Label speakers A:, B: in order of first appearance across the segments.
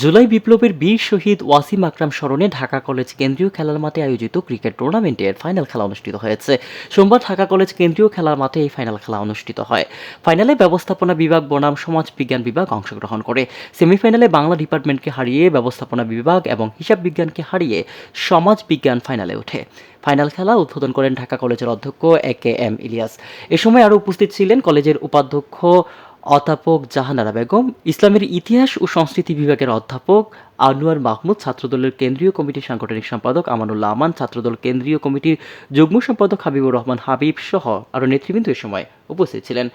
A: জুলাই বিপ্লবের বীর শহীদ ওয়াসিম আকরাম স্মরণে ঢাকা কলেজ কেন্দ্রীয় খেলার মাঠে আয়োজিত ক্রিকেট টুর্নামেন্টের ফাইনাল খেলা অনুষ্ঠিত হয়েছে। সোমবার ঢাকা কলেজ কেন্দ্রীয় খেলার মাঠে এই ফাইনাল খেলা অনুষ্ঠিত হয়। ফাইনালে ব্যবস্থাপনা বিভাগ বনাম সমাজ বিজ্ঞান বিভাগ অংশগ্রহণ করে। সেমিফাইনালে বাংলা ডিপার্টমেন্টকে হারিয়ে ব্যবস্থাপনা বিভাগ এবং হিসাব বিজ্ঞানকে হারিয়ে সমাজ বিজ্ঞান ফাইনালে ওঠে। ফাইনাল খেলা উদ্বোধন করেন ঢাকা কলেজের অধ্যক্ষ এ.কে.এম. ইলিয়াস। এ সময় আরও উপস্থিত ছিলেন কলেজের উপাধ্যক্ষ অধ্যাপক জাহানারা বেগম, ইসলামের ইতিহাস ও সংস্কৃতি বিভাগের অধ্যাপক আনোয়ার মাহমুদ, ছাত্রদলের কেন্দ্রীয় কমিটির সাংগঠনিক সম্পাদক আমানুল্লাহ আমান, ছাত্রদল কেন্দ্রীয় কমিটির যুগ্ম সম্পাদক হাবিবুর রহমান হাবিব সহ আরও নেতৃবৃন্দ এ সময় উপস্থিত ছিলেন।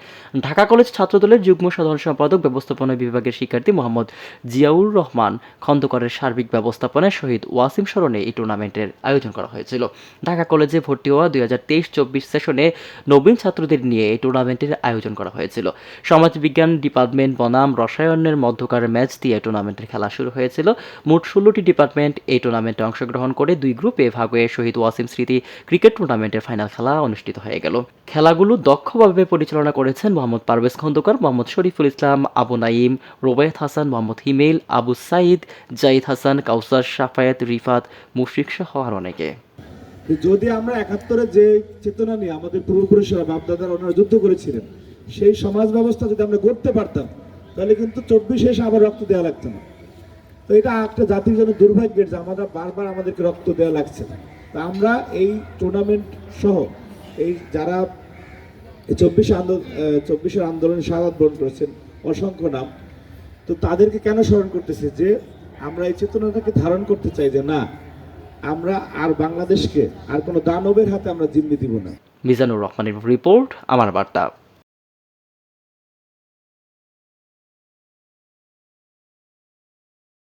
A: ঢাকা কলেজ ছাত্রদলের যুগ্ম সাধারণ সম্পাদক ব্যবস্থাপনা বিভাগের শিক্ষার্থী মোহাম্মদ জিয়াউর রহমান খন্দকারের সার্বিক ব্যবস্থাপনায় শহীদ ওয়াসিম স্মরণে এই টুর্নামেন্টের আয়োজন করা হয়েছিল। ঢাকা কলেজে ভর্তি হওয়া 2023-24 সেশনে নবীন ছাত্রদের নিয়ে এই টুর্নামেন্টের আয়োজন করা হয়েছিল। সমাজবিজ্ঞান ডিপার্টমেন্ট বনাম রসায়নের মধ্যকার ম্যাচ দিয়ে টুর্নামেন্টের খেলা শুরু হয়েছিল। মোট 16টি ডিপার্টমেন্ট এই টুর্নামেন্টে অংশগ্রহণ করে 2 গ্রুপে ভাগ হয়ে শহীদ ওয়াসিম স্মৃতি ক্রিকেট টুর্নামেন্টের ফাইনাল খেলা অনুষ্ঠিত হয়ে গেল। খেলাগুলো দক্ষভাবে পরিচালনা করেছেন মোহাম্মদ পারভেজ খন্দকার, মোহাম্মদ শরীফুল ইসলাম, আবু নাইম, রোবায়েত হাসান, মোহাম্মদ হিমেল, আবু সাইদ, জাহিদ হাসান, কাউসার, সাফায়েত, রিফাত, মুশফিক সহ আর অনেকে।
B: যদি আমরা 71-এ যে চেতনা নিয়ে আমাদের পূর্বপুরুষেরা বাপদাদারা ওনারা যুদ্ধ করেছিলেন, সেই সমাজ ব্যবস্থা যদি আমরা গড়তে পারতাম, তাহলে কিন্তু 24 এসে আবার রক্ত দেওয়া লাগতো না। তো এটা একটা জাতির জন্য দুর্ভাগ্যের যে আমরা বারবার আমাদেরকে রক্ত দেওয়া লাগছে। তা আমরা এই টুর্নামেন্ট সহ এই যারা 24-এর আন্দোলনে শাহাদাত বরণ করেছেন, অসংখ্য নাম, তো তাদেরকে কেন স্মরণ করতেছে? যে আমরা এই চেতনাটাকে ধারণ করতে চাই যে না, আমরা আর বাংলাদেশকে আর কোনো দানবের হাতে আমরা জিম্মি দিব না।
A: মিজানুর রহমানের রিপোর্ট, আমার বার্তা।